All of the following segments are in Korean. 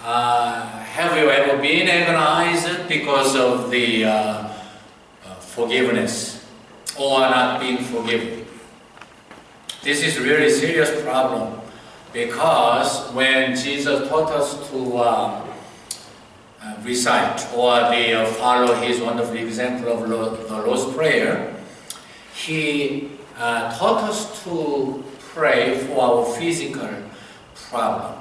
Have you ever been agonized because of the forgiveness or not being forgiven? This is really a serious problem, because when Jesus taught us to recite or follow his wonderful example of the Lord's Prayer, he taught us to pray for our physical problem.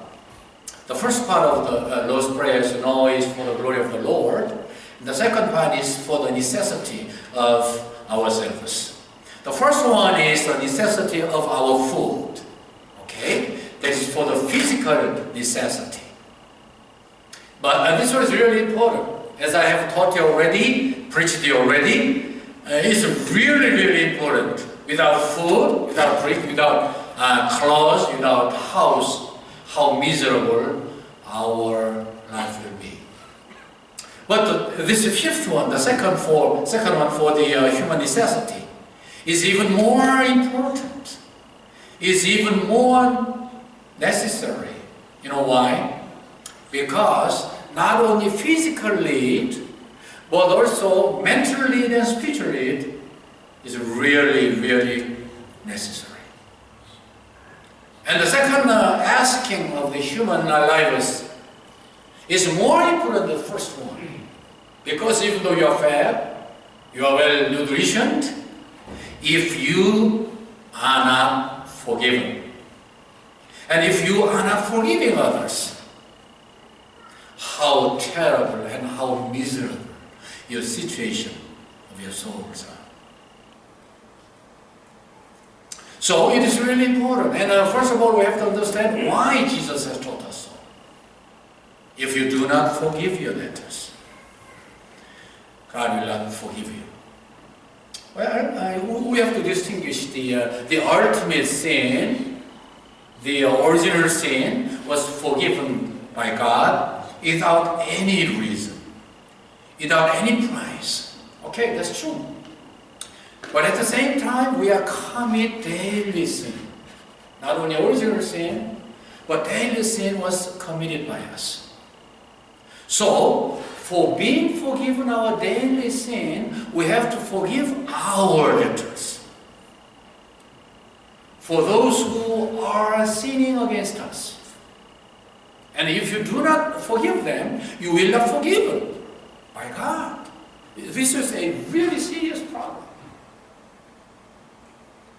The first part of the Lord's Prayer, as you know, is for the glory of the Lord. The second part is for the necessity of ourselves. The first one is the necessity of our food. Okay? That is for the physical necessity. But this was really important. As I have taught you already, preached you already, it's really, really important. Without food, without drink, without clothes, without house, how miserable our life will be. But this fifth one, the second one for the human necessity, is even more important. Is even more necessary. You know why? Because not only physical need, but also mental need and spiritual need is really, really necessary. And the second asking of the human lives is more important than the first one. Because even though you are fat, you are well nourished, if you are not forgiven, and if you are not forgiving others, how terrible and how miserable your situation of your souls are. So it is really important. And first of all, we have to understand why Jesus has taught us so. If you do not forgive your debtors, God will not forgive you. Well, we have to distinguish the ultimate sin. The original sin was forgiven by God without any reason, without any price. Okay, that's true. But at the same time, we are commit daily sin. Not only original sin, but daily sin was committed by us. So, for being forgiven our daily sin, we have to forgive our debtors. For those who are sinning against us. And if you do not forgive them, you will not forgiven by God. This is a really serious problem.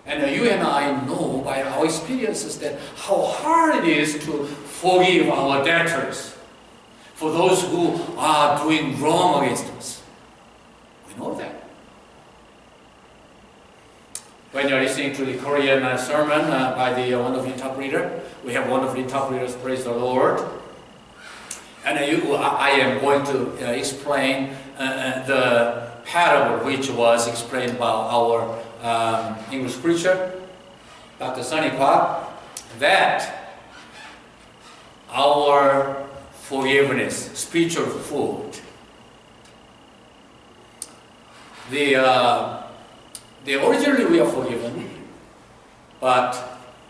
And you and I know by our experiences that how hard it is to forgive our debtors, for those who are doing wrong against us. We know that. When you're listening to the Korean sermon by the wonderful interpreter, we have wonderful interpreters, praise the Lord. And I am going to explain the parable which was explained by our English preacher, Dr. Sunny Kwak, that our forgiveness, spiritual food, originally we are forgiven, but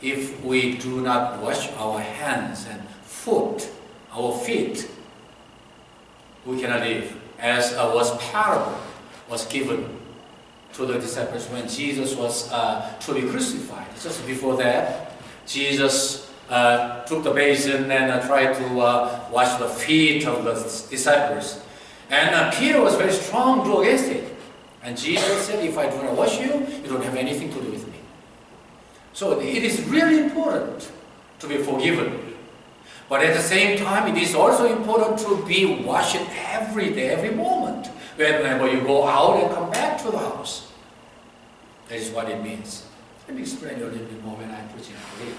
if we do not wash our hands and our feet, we cannot live. As was parable was given to the disciples when Jesus was to be crucified. Just before that, Jesus took the basin and tried to wash the feet of the disciples. And Peter was very strong to against it. And Jesus said, if I do not wash you, you don't have anything to do with me. So it is really important to be forgiven. But at the same time, it is also important to be washed every day, every moment. Whenever you go out and come back to the house. That is what it means. Let me explain you a little bit more when I'm preaching, I believe.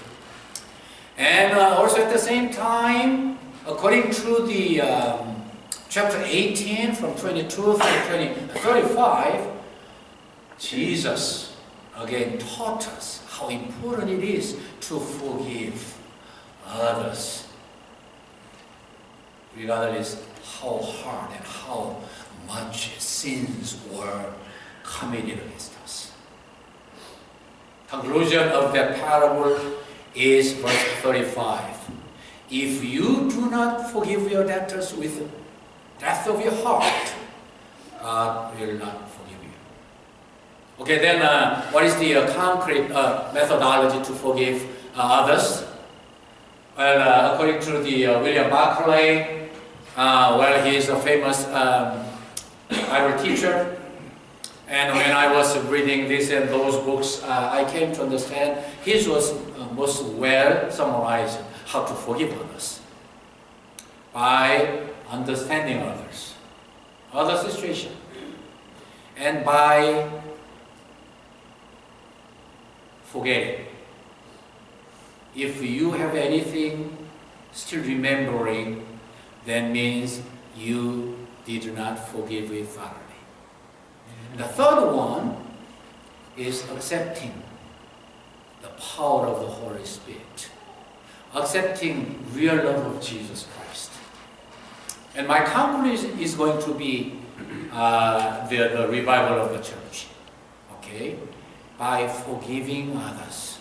And also at the same time, according to the chapter 18 from 22 through 35, Jesus again taught us how important it is to forgive others, regardless how hard and how much sins were committed against us. Conclusion of that parable is verse 35. if you do not forgive your debtors with the depth of your heart, God will not forgive you. Okay, then what is the concrete methodology to forgive others? Well, according to the William Barclay, well, he is a famous Bible teacher. And when I was reading this and those books, I came to understand his was most well summarized how to forgive others. By understanding others, other situation, and by forgetting. If you have anything still remembering, that means you did not forgive it thoroughly. The third one is accepting the power of the Holy Spirit. Accepting real love of Jesus Christ. And my conclusion is going to be the revival of the church. Okay? By forgiving others,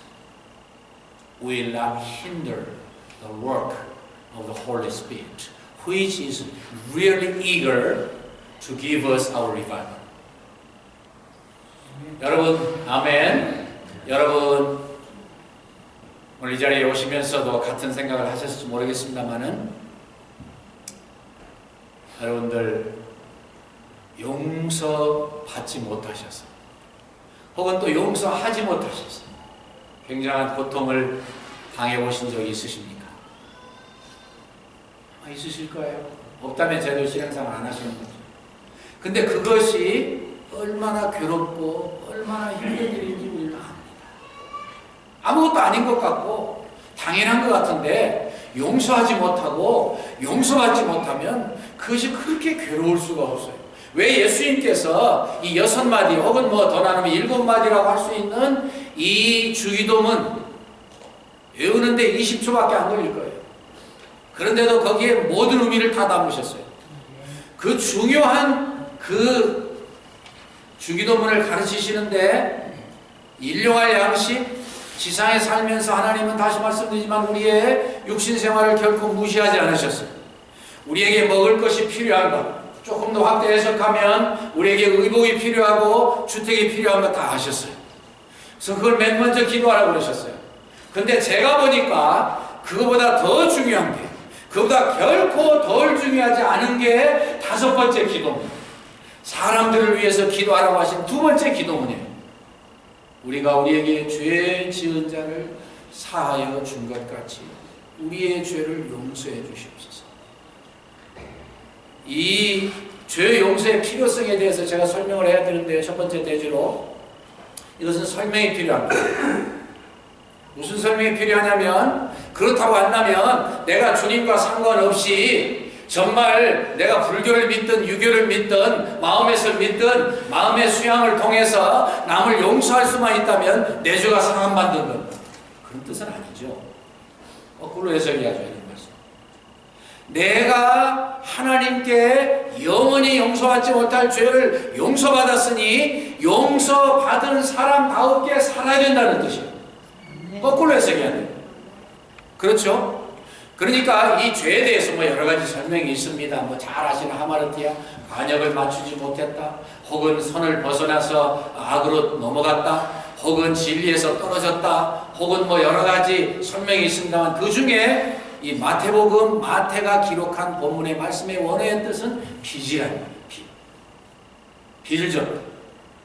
will not hinder the work of the Holy Spirit, which is really eager to give us our revival. 여러분, 아멘. 여러분, 오늘 이 자리에 오시면서도 같은 생각을 하셨을지 모르겠습니다만은, 여러분들 용서받지 못하셔서, 혹은 또 용서하지 못하셔서 굉장한 고통을 당해보신 적이 있으십니까? 있으실 거예요. 없다면 제대로 신앙생활 안 하시는 거죠. 근데 그것이 얼마나 괴롭고 얼마나 힘든 일인지 우리는 압니다. 아무것도 아닌 것 같고 당연한 것 같은데 용서하지 못하고 용서받지 못하면 그것이 그렇게 괴로울 수가 없어요. 왜 예수님께서 이 6마디 혹은 뭐 더 나누면 7마디라고 할 수 있는 이 주기도문 외우는데 20초밖에 안 걸릴 거예요. 그런데도 거기에 모든 의미를 다 담으셨어요. 그 중요한 그 주기도문을 가르치시는데 일용할 양식, 지상에 살면서 하나님은 다시 말씀드리지만 우리의 육신 생활을 결코 무시하지 않으셨어요. 우리에게 먹을 것이 필요한 것, 조금 더 확대 해석하면 우리에게 의복이 필요하고 주택이 필요한 것 다 하셨어요. 그래서 그걸 맨 먼저 기도하라고 그러셨어요. 근데 제가 보니까 그거보다 더 중요한 게, 그보다 결코 덜 중요하지 않은 게 5번째 기도문. 사람들을 위해서 기도하라고 하신 2번째 기도문이에요. 우리가 우리에게 죄 지은 자를 사하여 준 것 같이 우리의 죄를 용서해 주시옵소서. 이 죄 용서의 필요성에 대해서 제가 설명을 해야 되는데 첫 번째 대지로 이것은 설명이 필요합니다. 무슨 설명이 필요하냐면 그렇다고 한다면 내가 주님과 상관없이 정말 내가 불교를 믿든 유교를 믿든 마음에서 믿든 마음의 수양을 통해서 남을 용서할 수만 있다면 내 죄가 상함받는 것, 그런 뜻은 아니죠. 거꾸로 해석해야죠. 이런 말씀. 내가 하나님께 영원히 용서받지 못할 죄를 용서받았으니 용서받은 사람다우게 살아야 된다는 뜻이에요. 거꾸로 해석해야 돼요. 그렇죠? 그러니까 이 죄에 대해서 뭐 여러 가지 설명이 있습니다. 뭐 잘 아시는 하마르티아, 관역을 맞추지 못했다, 혹은 선을 벗어나서 악으로 넘어갔다, 혹은 진리에서 떨어졌다, 혹은 뭐 여러 가지 설명이 있습니다만 그 중에 이 마태복음, 마태가 기록한 본문의 말씀의 원어의 뜻은 빚이라는 거예요. 빚을 졌다.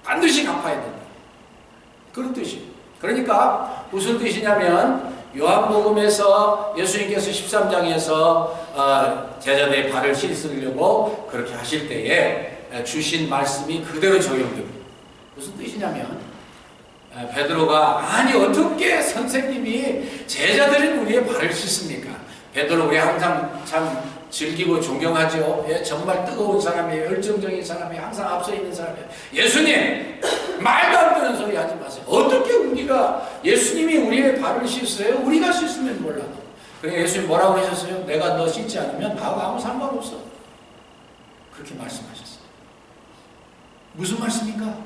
반드시 갚아야 된다. 그런 뜻이에요. 그러니까 무슨 뜻이냐면 요한복음에서 예수님께서 13장에서 제자들의 발을 씻으려고 그렇게 하실 때에 주신 말씀이 그대로 적용됩니다. 무슨 뜻이냐면 베드로가 아니 어떻게 선생님이 제자들인 우리의 발을 씻습니까? 베드로 우리 항상 참 즐기고 존경하죠. 예, 정말 뜨거운 사람이에요. 열정적인 사람이에요. 항상 앞서 있는 사람이에요. 예수님, 말도 안 되는 소리 하지 마세요. 어떻게 우리가 예수님이 우리의 발을 씻어요? 우리가 씻으면 몰라도. 그러니까 예수님 뭐라고 하셨어요? 내가 너 씻지 않으면 나하고 아무 상관없어. 그렇게 말씀하셨어요. 무슨 말씀입니까?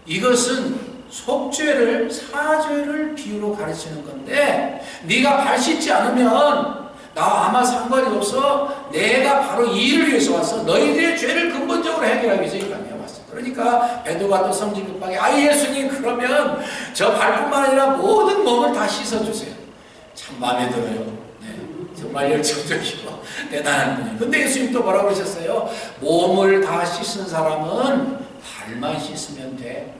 이것은 속죄를, 사죄를 비유로 가르치는 건데 네가 발 씻지 않으면 나와 아무 상관이 없어. 내가 바로 이 일을 위해서 왔어. 너희들의 죄를 근본적으로 해결하기 위해서 이 땅에 왔어. 그러니까 베드로가 또 성질 급하게 예수님 그러면 저 발뿐만 아니라 모든 몸을 다 씻어주세요. 참 마음에 들어요. 네, 정말 열정적이고 대단한 분이에요. 근데 예수님 또 뭐라고 그러셨어요? 몸을 다 씻은 사람은 발만 씻으면 돼.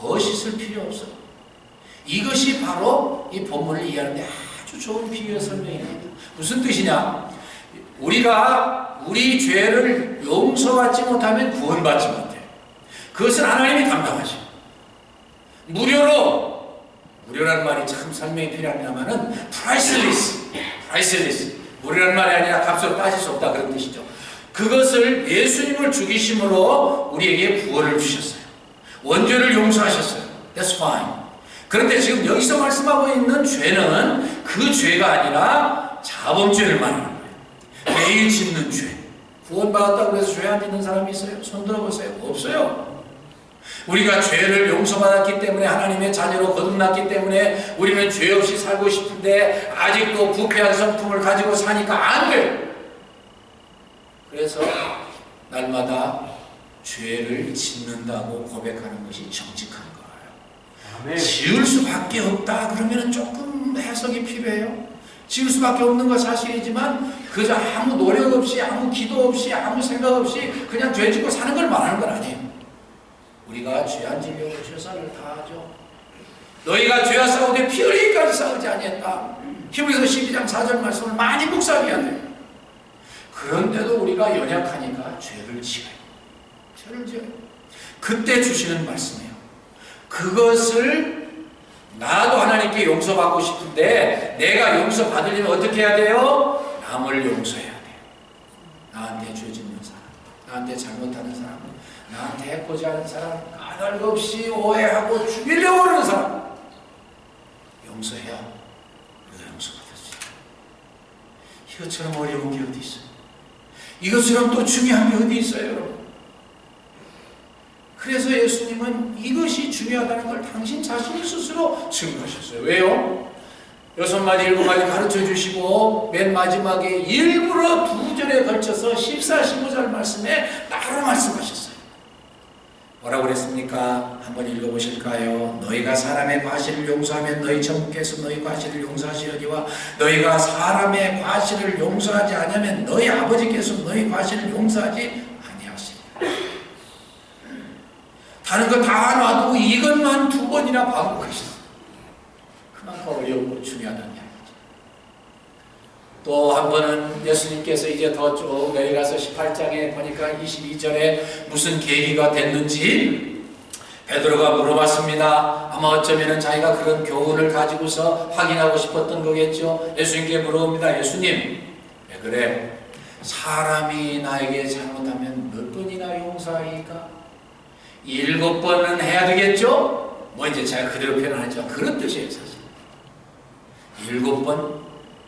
더 씻을 필요 없어. 이것이 바로 이 본문을 이해하는데 아주 좋은 비유의 설명입니다. 무슨 뜻이냐? 우리가 우리 죄를 용서받지 못하면 구원받지 못해. 그것은 하나님이 담당하셔. 무료라는 말이 참 설명이 필요합니다만은 priceless. 무료라는 말이 아니라 값으로 따질 수 없다 그런 뜻이죠. 그것을 예수님을 죽이심으로 우리에게 구원을 주셨어요. 원죄를 용서하셨어요. That's fine. 그런데 지금 여기서 말씀하고 있는 죄는 그 죄가 아니라 자범죄를 말하는 거예요. 매일 짓는 죄. 구원받았다고 해서 죄 안 짓는 사람이 있어요? 손 들어보세요. 없어요. 우리가 죄를 용서받았기 때문에 하나님의 자녀로 거듭났기 때문에 우리는 죄 없이 살고 싶은데 아직도 부패한 성품을 가지고 사니까 안 돼요. 그래서 날마다 죄를 짓는다고 고백하는 것이 정직한 거예요. 아멘. 지을 수밖에 없다 그러면 조금 해석이 필요해요. 지을 수밖에 없는 건 사실이지만 그저 아무 노력 없이 아무 기도 없이 아무 생각 없이 그냥 죄 짓고 사는 걸 말하는 건 아니에요. 우리가 죄 안 지려고 최선을 다하죠. 너희가 죄와 싸우되 피 흘리기까지 싸우지 아니했다. 히브리서 12장 4절 말씀을 많이 묵상해야 돼요. 그런데도 우리가 연약하니까 죄를 지어요. 그때 주시는 말씀이에요. 그것을 나도 하나님께 용서받고 싶은데 내가 용서받으려면 어떻게 해야 돼요? 남을 용서해야 돼요. 나한테 죄 짓는 사람, 나한테 잘못하는 사람, 나한테 해코지 하는 사람, 까닭 없이 오해하고 죽이려고 하는 사람 용서해야 우리가 용서받을 수 있어요. 이것처럼 어려운 게 어디 있어요? 이것처럼 또 중요한 게 어디 있어요, 여러분? 그래서 예수님은 이것이 중요하다는 걸 당신 자신이 스스로 증거하셨어요. 왜요? 6마디 7마디 가르쳐 주시고 맨 마지막에 일부러 2절에 걸쳐서 14, 15절 말씀에 따로 말씀하셨어요. 뭐라고 그랬습니까? 한번 읽어보실까요? 너희가 사람의 과실을 용서하면 너희 천국께서 너희 과실을 용서하시려니와 너희가 사람의 과실을 용서하지 않으면 너희 아버지께서 너희 과실을 용서하지 아니하시리라. 다른 거 다 놔두고 이것만 2번이나 반복하셨어요. 그만큼 어렵고 중요하다는 이야기죠. 또 한 번은 예수님께서 이제 더 쭉 내려가서 18장에 보니까 22절에 무슨 계기가 됐는지 베드로가 물어봤습니다. 아마 어쩌면 자기가 그런 교훈을 가지고서 확인하고 싶었던 거겠죠. 예수님께 물어봅니다. 예수님, 왜 그래? 사람이 나에게 잘못하면 몇 번이나 용서하리까? 7번은 해야 되겠죠? 뭐 이제 제가 그대로 표현하죠. 그런 뜻이에요, 사실. 7번?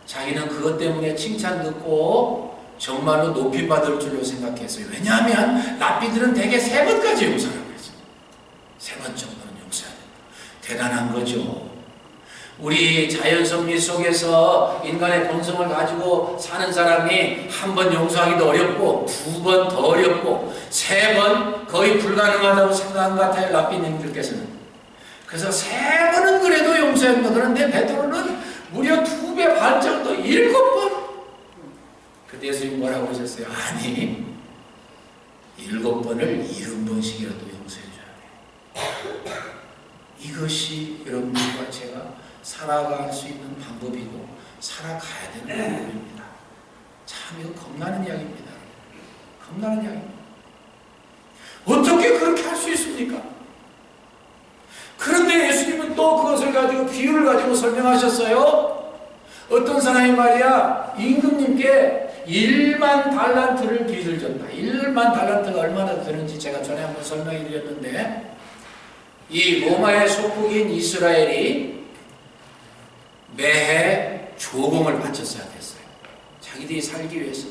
자기는 그것 때문에 칭찬 듣고 정말로 높임받을 줄로 생각했어요. 왜냐하면 랍비들은 대개 3번까지 용서하라고 그랬어요. 3번 정도는 용서해야 된다. 대단한 거죠. 우리 자연 섭리 속에서 인간의 본성을 가지고 사는 사람이 한 번 용서하기도 어렵고 2번 더 어렵고 3번 거의 불가능하다고 생각한 것 같아요. 랍비님들께서는. 그래서 3번은 그래도 용서합니다. 그런데 베드로는 무려 2배 반 정도 7번. 그때 예수님 뭐라고 하셨어요? 아니 7번을 70번씩이라도 용서해줘야 돼. 이것이 여러분과 제가 살아갈 수 있는 방법이고 살아가야 되는 방법입니다. 참 이거 겁나는 이야기입니다. 겁나는 이야기입니다. 어떻게 그렇게 할 수 있습니까? 그런데 예수님은 또 그것을 가지고 비유를 가지고 설명하셨어요. 어떤 사람이 말이야 임금님께 1만 달란트를 빚을 졌다. 1만 달란트가 얼마나 되는지 제가 전에 한번 설명해 드렸는데 이 로마의 속국인 이스라엘이 매해 조공을 바쳤어야 됐어요. 자기들이 살기 위해서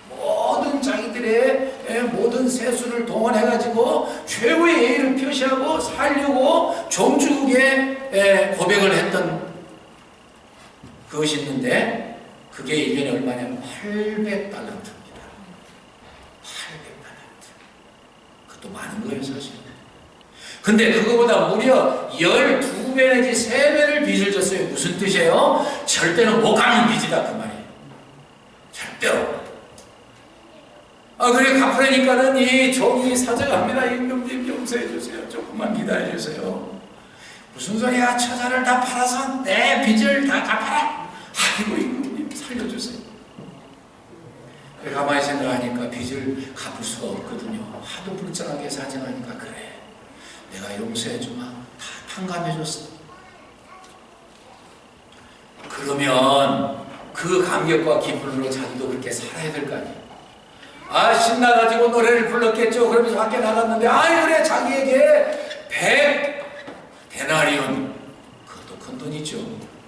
모든 자기들의 모든 세수를 동원해가지고 최고의 예의를 표시하고 살려고 종주국에 고백을 했던 그것이 있는데 그게 1년에 얼마냐면 800달란트입니다. 800달란트. 그것도 많은 거예요, 사실. 근데 그거보다 무려 12배 내지 3배를 빚을 졌어요. 무슨 뜻이에요? 절대로 못 갚는 빚이다, 그 말이에요. 절대로. 그래 갚으려니까는 이 종이 사정합니다. 임금님 용서해 주세요. 조금만 기다려 주세요. 무슨 소리야? 처자를 다 팔아서 내 빚을 다 갚아라. 아이고 임금님 살려주세요. 그래 가만히 생각하니까 빚을 갚을 수가 없거든요. 하도 불쌍하게 사정하니까 그래 내가 용서해 주마. 다 탕감해 줬어. 그러면 그 감격과 기쁨으로 자기도 그렇게 살아야 될 거 아니에요. 신나가지고 노래를 불렀겠죠. 그러면서 밖에 나갔는데 그래 자기에게 100데나리온, 그것도 큰 돈이죠.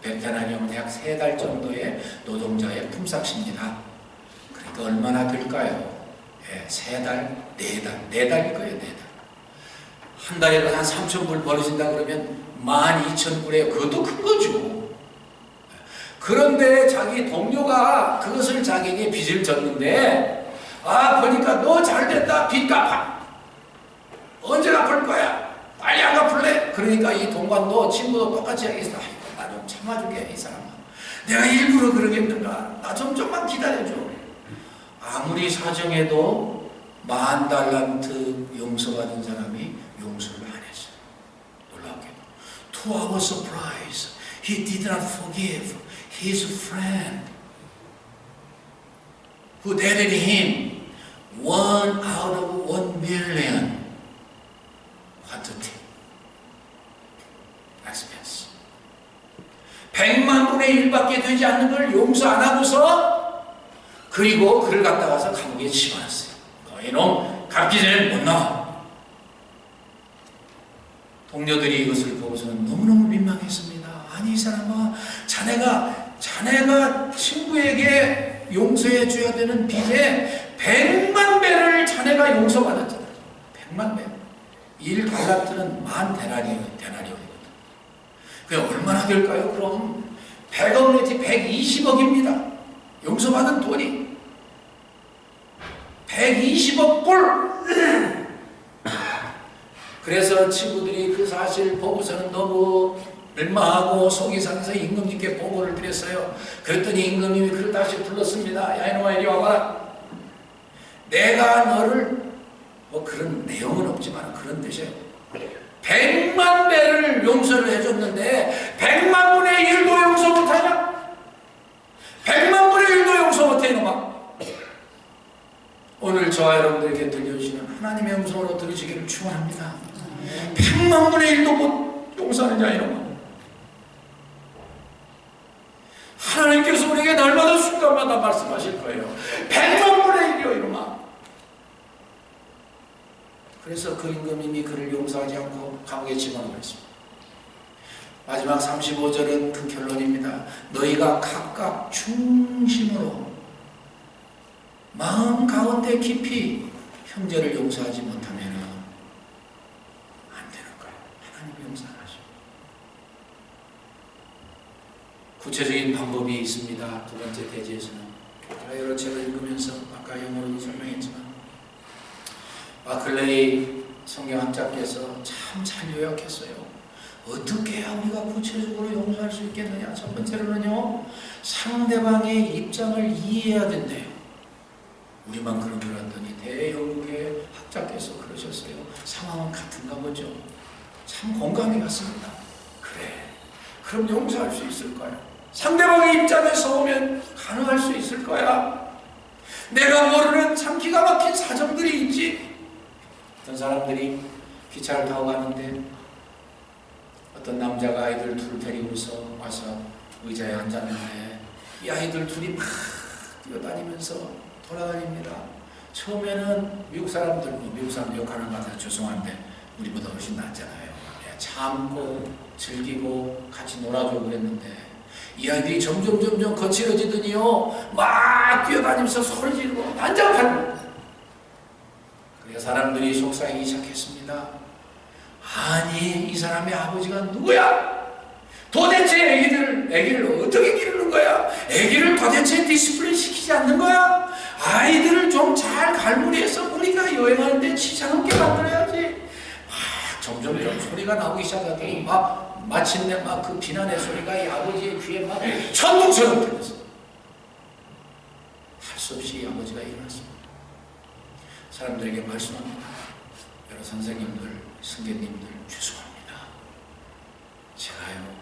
100데나리온은 약 3달 정도의 노동자의 품삯입니다. 그러니까 얼마나 될까요? 3달, 4달, 4달일 거예요. 4달. 한 달에 한 3,000불 벌어진다 그러면 12,000불에 그것도 큰 거죠. 그런데 자기 동료가 그것을 자기에게 빚을 졌는데 보니까 너 잘됐다. 빚 갚아. 언제 갚을 거야? 빨리 안 갚을래? 그러니까 이 동관도 친구도 똑같이 하겠어. 나 좀 참아주게 이 사람아. 내가 일부러 그러겠는가? 나 좀만 기다려줘. 아무리 사정해도 10,000달란트 용서받은 사람이 용서를 안 했어요. 놀랍게도. To our surprise, he did not forgive his friend who debted him 1 out of 1 million. What a thing. expense. 100만 분의 1밖에 되지 않는 걸 용서 안 하고서 그리고 그를 갖다가서 감옥에 집어넣었어요. 이놈 갚기 전에 못 나와. 동료들이 이것을 보고서는 너무너무 민망했습니다. 아니 이 사람아, 자네가 친구에게 용서해 줘야 되는 빚에 100만 배를 자네가 용서받았잖아. 100만 배. 1달란트는 10,000데나리온이거든. 그게 얼마나 될까요? 그럼 100억 내지 120억입니다. 용서받은 돈이 120억 불. 그래서 친구들이 그 사실 보고서는 너무 밀망하고 속이 상해서 임금님께 보고를 드렸어요. 그랬더니 임금님이 그를 다시 불렀습니다. 야 이놈아 이리 와봐라. 내가 너를 그런 내용은 없지만 그런 뜻이에요. 100만 배를 용서를 해줬는데 100만 분의 1도 용서 못하냐? 100만 분의 1도 용서 못해 이놈아. 오늘 저와 여러분들에게 들려주시는 하나님의 음성으로 들으시기를 축원합니다. 100만 분의 1도 못 용서하는 자 이놈아. 하나님께서 우리에게 날마다 순간마다 말씀하실 거예요. 100만 분의 1이요 이놈아. 그래서 그 임금님이 그를 용서하지 않고 감옥에 집어넣었습니다. 마지막 35절은 그 결론입니다. 너희가 각각 중심으로 마음 가운데 깊이 형제를 용서하지 못하면 안 되는 거예요. 하나님 용서하시오. 구체적인 방법이 있습니다. 두 번째 대지에서는 제가 여러 책을 읽으면서 아까 영어로도 설명했지만 마클레이 성경학자께서 참 잘 요약했어요. 어떻게 해야 우리가 구체적으로 용서할 수 있겠느냐? 첫 번째로는요, 상대방의 입장을 이해해야 된대요. 우리만 그런 줄 알았더니 대영국의 학자께서 그러셨어요. 상황은 같은가 보죠. 참 공감이 갔습니다. 그래, 그럼 용서할 수 있을 거야. 상대방의 입장에 서오면 가능할 수 있을 거야. 내가 모르는 참 기가 막힌 사정들이 있지. 어떤 사람들이 기차를 타고 가는데 어떤 남자가 아이들 둘 데리고서 와서 의자에 앉았는데 이 아이들 둘이 막 뛰어다니면서 돌아다닙니다. 처음에는 미국 사람들 욕하는 것 같아서 죄송한데 우리보다 훨씬 낫잖아요. 참고 즐기고 같이 놀아주고 그랬는데 이 아이들이 점점 거칠어지더니요 막 뛰어다니면서 소리 지르고 난장판을. 그래서 사람들이 속상하기 시작했습니다. 아니 이 사람의 아버지가 누구야? 도대체 애기를 어떻게 기르는 거야? 애기를 도대체 디시플린 시키지 않는 거야? 아이들을 좀 잘 갈무리해서 우리가 여행하는데 지장없게 만들어야지. 점점 소리가 나오기 시작하더니 마침내 그 비난의 소리가 이 아버지의 귀에 막 천둥처럼 들렸어. 할 수 없이 이 아버지가 일어났습니다. 사람들에게 말씀합니다. 여러 선생님들, 승객님들 죄송합니다. 제가요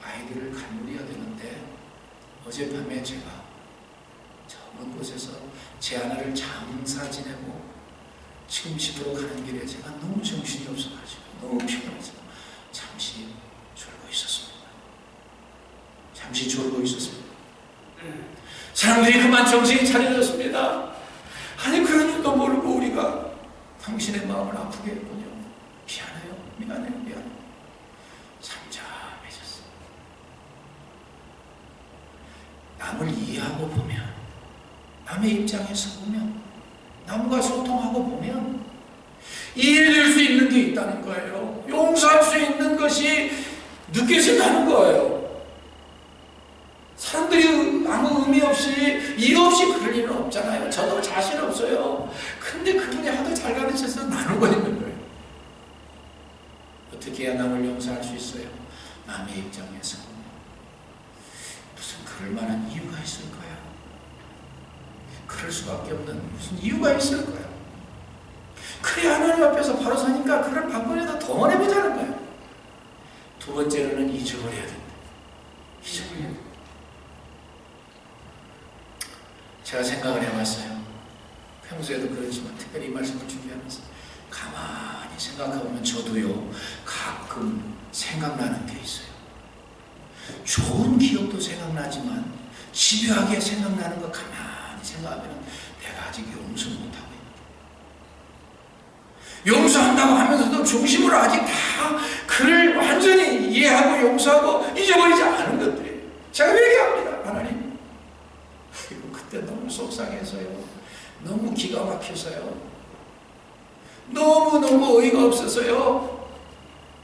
아이들을 갈무리해야 되는데 어젯밤에 제가 저 먼 곳에서 제 아내를 장사 지내고 지금 집으로 가는 길에 제가 너무 정신이 없어가지고 너무 피곤해서 잠시 졸고 있었습니다. 잠시 졸고 있었습니다. 사람들이 그만 정신이 차려졌습니다. 아니 그런 줄도 모르고 우리가 당신의 마음을 아프게 했군요. 미안해요. 잠잠해졌어요. 남을 이해하고 보면, 남의 입장에서 보면, 남과 소통하고 보면 이해될 수 있는 게 있다는 거예요. 용서할 수 있는 것이 느껴진다는 거예요. 사람들이 아무 의미 없이 이유 없이 그럴 일은 없잖아요. 저도 자신 없어요. 근데 그분이 하도 잘 가르쳐서 나누고 있는 거예요. 어떻게 해야 남을 용서할 수 있어요? 남의 입장에서 무슨 그럴 만한 이유가 있을 거야. 그럴 수밖에 없는 무슨 이유가 있을 거야. 그래 하나님 앞에서 바로 서니까 그걸 방법에다 더 해보자는 거예요. 두 번째로는 잊어버려야 된다. 잊어버려야 된다. 제가 생각을 해봤어요. 평소에도 그렇지만 특별히 이 말씀을 준비하면서 가만히 생각해보면 저도요 가끔 생각나는 게 있어요. 좋은 기억도 생각나지만 집요하게 생각나는 거 가만히 생각하면 내가 아직 용서 못하고 있는, 용서한다고 하면서도 중심으로 아직 다 그를 완전히 이해하고 용서하고 잊어버리지 않은 것들이에요. 제가 얘기합니다. 하나님 그때 너무 속상해서요, 너무 기가 막혀서요, 너무 어이가 없어서요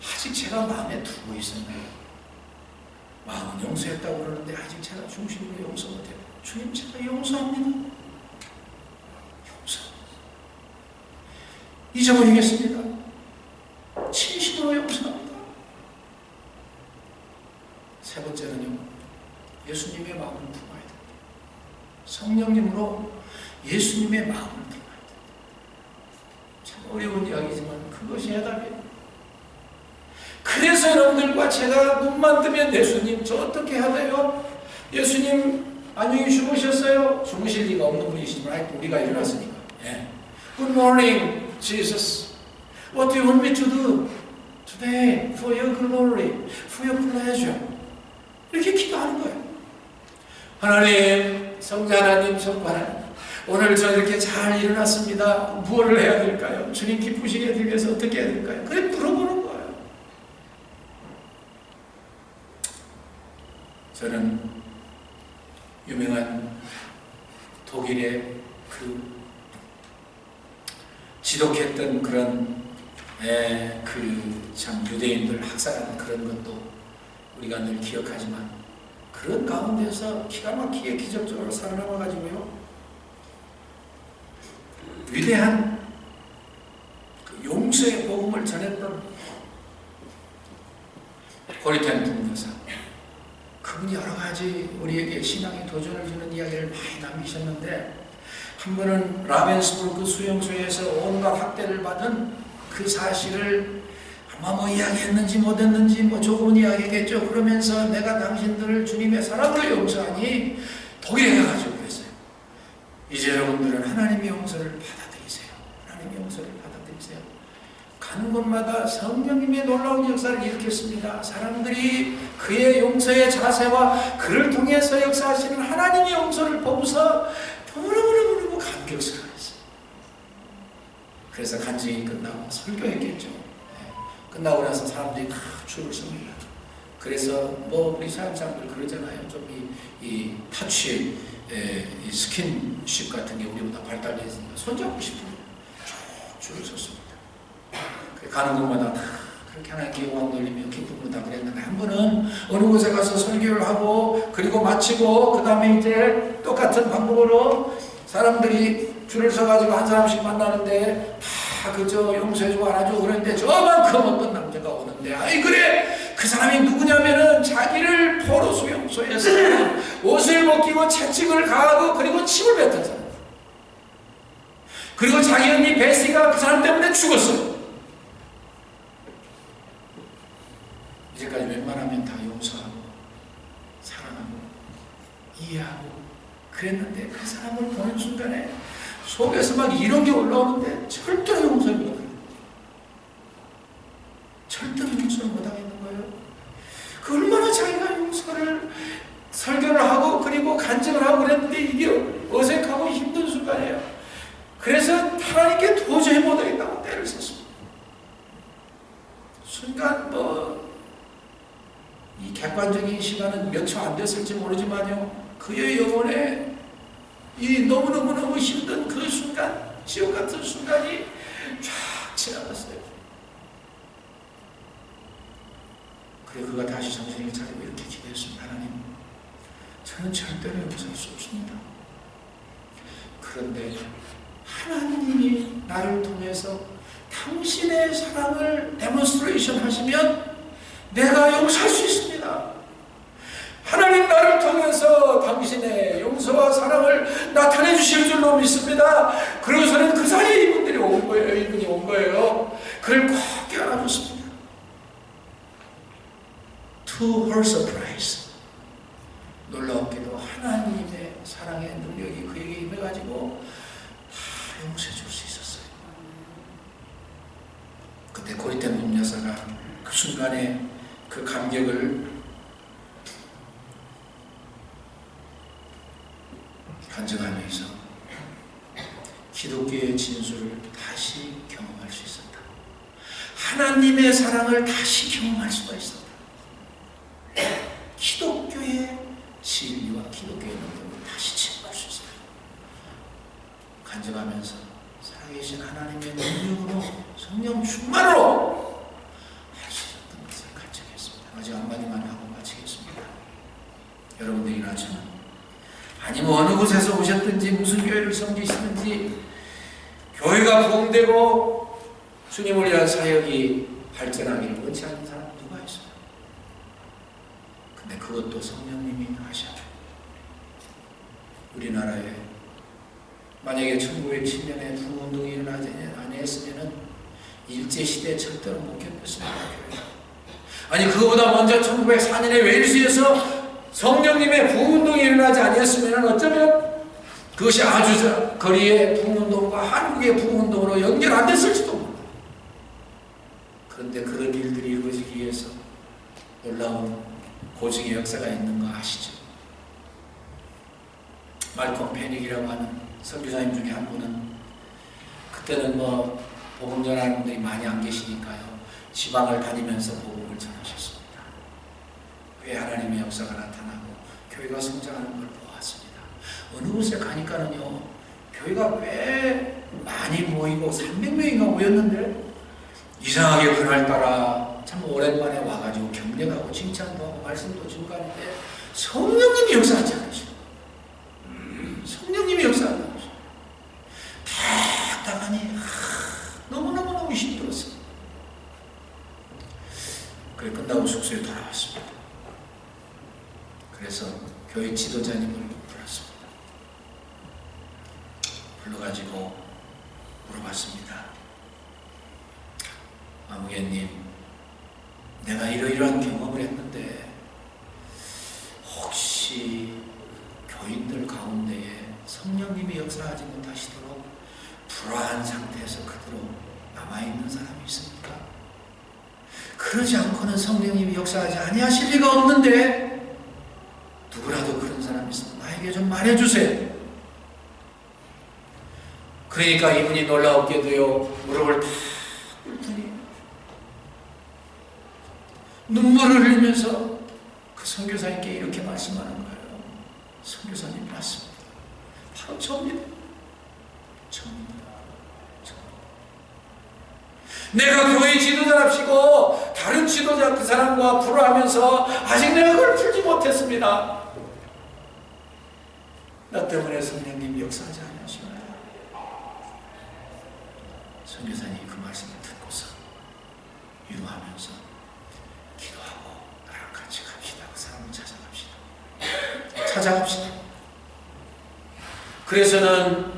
아직 제가 마음에 두고 있었네요. 마음은 용서했다고 그러는데 아직 제가 중심으로 용서 못해요. 주님 제가 용서합니다. 잊어버리겠습니다. 진심으로 용서합니다. 세 번째는요, 예수님의 마음을 품어야 됩니다. 성령님으로 예수님의 마음을 품어야 됩니다. 참 어려운 이야기지만 그것이 해답이에요. 그래서 여러분들과 제가 눈만 뜨면 예수님 저 어떻게 해야 돼요? 예수님 안녕히 주무셨어요? 주무실 리가 없는 분이시지만 우리가 일어났으니까. Good morning, Jesus. What do you want me to do today for your glory, for your pleasure? 이렇게 기도하는 거예요. 하나님, 성자 하나님, 성부 하나님, 오늘 저 이렇게 잘 일어났습니다. 무엇을 해야 될까요? 주님 기쁘시게 하기 위해서 어떻게 해야 될까요? 그래 물어보는 거예요. 저는 유명한 독일의 그 지독했던 그런 참 유대인들 학살하는 그런 것도 우리가 늘 기억하지만 그런 가운데서 기가 막히게 기적적으로 살아남아가지고요 위대한 그 용서의 복음을 전했던 고리텐 분교사, 그분이 여러 가지 우리에게 신앙의 도전을 주는 이야기를 많이 남기셨는데, 한 번은 라벤스부르크 수용소에서 온갖 학대를 받은 그 사실을 아마 이야기했는지 못했는지 조금은 이야기했겠죠. 그러면서 내가 당신들을 주님의 사랑으로 용서하니 독일에 가가지고 그랬어요. 이제 여러분들은 하나님의 용서를 받아들이세요. 하나님의 용서를 받아들이세요. 가는 곳마다 성령님의 놀라운 역사를 일으켰습니다. 사람들이 그의 용서의 자세와 그를 통해서 역사하시는 하나님의 용서를 보고서 너무너무 감격스러워했어요. 그래서 간증이 끝나고 설교했겠죠. 끝나고 나서 사람들이 다 줄을 섭니다. 그래서 우리 사람 사람들 그러잖아요. 좀 이 타치, 이 스킨십 같은 게 우리보다 발달되어 있으니까 손잡고 싶은 쭉 줄을 섰습니다. 가는 곳마다 다 그렇게 하나님께 영광 돌리며 기쁨으로 그랬는데 한 번은 어느 곳에 가서 설교를 하고 그리고 마치고 그 다음에 이제 똑같은 방법으로 사람들이 줄을 서가지고 한 사람씩 만나는데 다 그저 용서해주고 안아주고 그러는데 저만큼 어떤 남자가 오는데 아이 그래 그 사람이 누구냐면은 자기를 포로수 용서해서 옷을 벗기고 채찍을 가하고 그리고 침을 뱉은 사람, 그리고 자기 언니 베시가 그 사람 때문에 죽었어요. 이제까지 웬만하면 다 용서하고 사랑하고 이해하고 그랬는데 그 사람을 보는 순간에 속에서 막 이런 게 올라오는데 절대로 용서를 못해요. 절대로 용서를 못하겠는 거예요. 그 얼마나 자기가 용서를 설교를 하고 그리고 간증을 하고 그랬는데 이게 어색하고 힘든 순간이에요. 그래서 하나님께 도저히 못하겠다고 때를 썼습니다. 순간 이 객관적인 시간은 몇 초 안 됐을지 모르지만요, 그의 영혼에 이 너무너무너무 힘든 그 순간, 지옥 같은 순간이 쫙 지나갔어요. 그래 그가 다시 정신을 차리고 이렇게 기도했습니다. 하나님, 저는 절대로 용서할 수 없습니다. 그런데 하나님이 나를 통해서 당신의 사랑을 데몬스트레이션 하시면 내가 용서할 수 있습니다. 하나님 나를 통해서 당신의 용서와 사랑을 나타내 주실 줄로 믿습니다. 그러고서는 그 사이에 이분이 온 거예요. 그를 꼭 껴안아줬습니다. To her surprise, 놀라웠게도 하나님의 사랑의 능력이 그에게 임해가지고 다 용서해 줄 수 있었어요. 그때 고리된 음녀사가 그 순간에 그 감격을 간증하면서 기독교의 진수를 다시 경험할 수 있었다. 하나님의 사랑을 다시 경험할 수가 있었다. 기독교의 진리와 기독교의 능력을 다시 체험할 수 있었다. 간증하면서 살아계신 하나님의 능력으로 성령 충만으로 할 수 있었던 것을 간증했습니다. 아직 한마디만 하고 마치겠습니다. 여러분들이 나처럼 아니면 어느 곳에서 오셨든지 무슨 교회를 섬기시는지 교회가 부흥되고 주님을 위한 사역이 발전하기를 원치 않는 사람 누가 있어요? 근데 그것도 성령님이 하셔요. 우리나라에 만약에 1907년에 부흥운동이 일어나지 아니했으면 일제시대에 절대로 못 겪었습니다. 아니 그거보다 먼저 1904년에 웨일스에서 성령님의 부흥운동이 일어나지 아니었으면 어쩌면 그것이 아주 거리의 부흥운동과 한국의 부흥운동으로 연결 안 됐을지도 모릅니다. 그런데 그런 일들이 이루어지기 위해서 놀라운 고증의 역사가 있는 거 아시죠? 말콤 페닉이라고 하는 선교사님 중에 한 분은 그때는 복음 전하는 분들이 많이 안 계시니까요, 지방을 다니면서 복음을 전하셨습니다. 왜 하나님의 역사가 나타나고 교회가 성장하는 걸 보았습니다. 어느 곳에 가니까는요, 교회가 왜 많이 모이고 300명인가 모였는데 이상하게 그날따라 참 오랜만에 와가지고 격려하고 칭찬도 하고 말씀도 증가하는데 성령님이 역사하지 않으시고 성령님이 역사하지 않으시고 답답하니 너무너무너무 힘들었어요. 그래 끝나고 숙소에 돌아왔습니다. 그래서 교회 지도자님을 불렀습니다. 불러가지고 물어봤습니다. 아무개님, 내가 이러이러한 경험을 했는데 혹시 교인들 가운데에 성령님이 역사하지 못하시도록 불안한 상태에서 그대로 남아있는 사람이 있습니까? 그러지 않고는 성령님이 역사하지 아니하실 리가 없는데 누구라도 그런 사람이 있으면 나에게 좀 말해주세요. 그러니까 이분이 놀라웠게도요, 무릎을 탁 꿇더니 눈물을 흘리면서 그 선교사님께 이렇게 말씀하는 거예요. 선교사님 맞습니다. 바로 저입니다. 저입니다. 내가 교회 지도자랍시고 다른 지도자 그 사람과 불화하면서 아직 내가 그걸 풀지 못했습니다. 나 때문에 성령님 역사하지 않으시나요? 선교사님이 그 말씀을 듣고서 위로하면서 기도하고 나랑 같이 갑시다. 그 사람을 찾아갑시다. 그래서는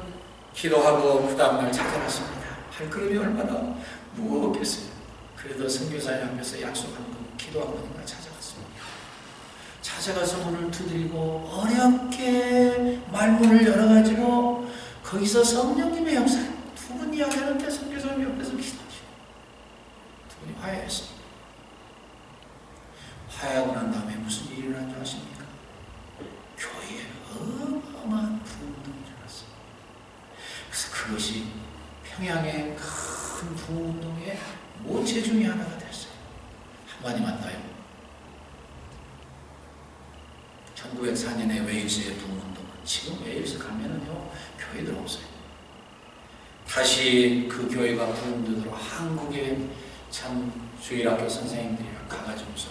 기도하고 그 다음날 찾아갔습니다. 발걸음이 얼마나 무거웠겠어요. 그래도 선교사님 앞에서 약속한 거 기도하고 날 찾아갔습니다. 찾아가서 문을 두드리고 어렵게 말문을 열어가지고 거기서 성령님의 역사 두 분 이야기하는데 선교사님 옆에서 기도하시고 두 분이 화해했습니다. 화해하고 난 다음에 무슨 일이 일어난 줄 아십니까? 교회에 어마어마한 부흥운동이 일어났어요. 그래서 그것이 평양의 큰 부흥운동의 모체 중에 하나가 됐어요. 한마디 맞나요? 1904년에 웨일즈의 부흥운동은 지금 웨일즈 가면은요 교회들 없어요. 다시 그 교회가 부흥되도록 한국의 참 주일학교 선생님들이랑 가가지고서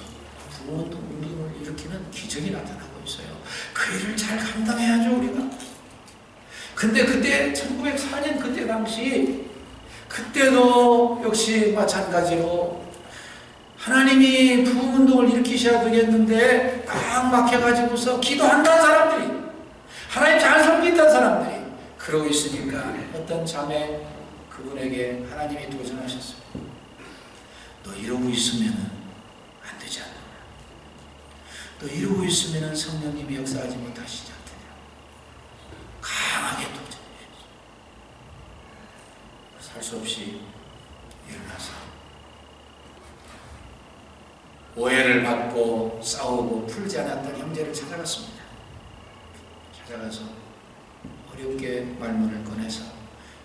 부흥운동을 일으키는 기적이 나타나고 있어요. 그 일을 잘 감당해야죠 우리가. 근데 그때 1904년 그때 당시 그때도 역시 마찬가지로 하나님이 부흥운동을 일으키셔야 되겠는데 꽉 막혀가지고서 기도한다는 사람들이 하나님 잘 섬긴다는 사람들이 그러고 있으니까 어떤 자매 그분에게 하나님이 도전하셨어요. 너 이러고 있으면 안 되지 않느냐. 너 이러고 있으면 성령님이 역사하지 못하시지 않느냐. 강하게 도전하셨어요. 살 수 없이 일어나서 오해를 받고 싸우고 풀지 않았던 형제를 찾아갔습니다. 찾아가서 어렵게 말문을 꺼내서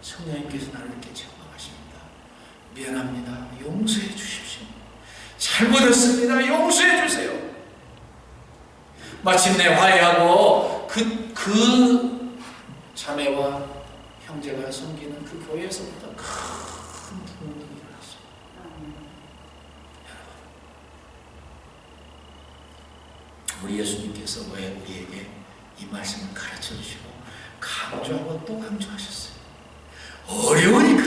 성령님께서 나를 이렇게 책망하십니다. 미안합니다. 용서해 주십시오. 잘못했습니다. 용서해 주세요. 마침내 화해하고 그 자매와 형제가 섬기는 그 교회에서부터 큰 부흥운동이 일어났어요. 여러분, 우리 예수님께서 왜 우리에게 이 말씀을 가르쳐 주시고 강조하고 또 강조하셨어요. 어려우니까.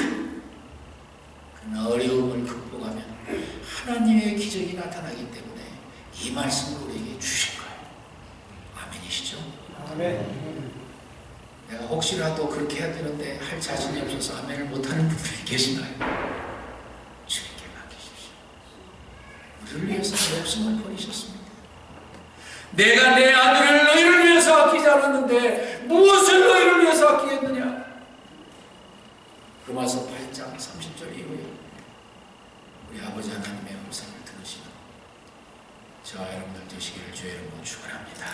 그러나 어려움을 극복하면 하나님의 기적이 나타나기 때문에 이 말씀을 우리에게 주신 거예요. 아멘이시죠? 아멘. 내가 혹시라도 그렇게 해야 되는데 할 자신이 없어서 아멘을 못하는 분들이 계시나요? 주님께 맡기십시오. 우리를 위해서 목숨을 버리셨습니다. 내가 내 아들을 너희를 위해서 아끼지 않았는데 무엇을 너희를 위해서 아끼겠느냐? 로마서 8장 30절 이후에 우리 아버지 하나님의 음성을 들으시는 저와 여러분들 되시기를 주의 이름으로 축원합니다.